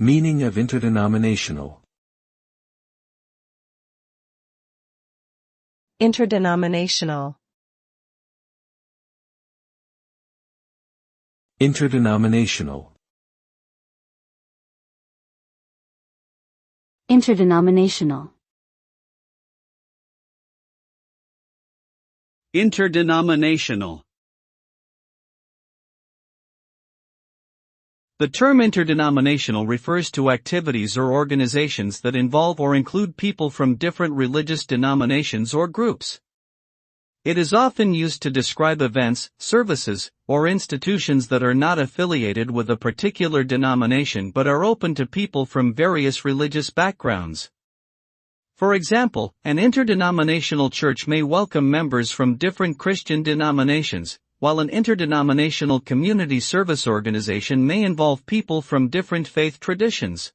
Meaning of interdenominational. Interdenominational. Interdenominational. Interdenominational. Interdenominational. The term interdenominational refers to activities or organizations that involve or include people from different religious denominations or groups. It is often used to describe events, services, or institutions that are not affiliated with a particular denomination but are open to people from various religious backgrounds. For example, an interdenominational church may welcome members from different Christian denominations, while an interdenominational community service organization may involve people from different faith traditions.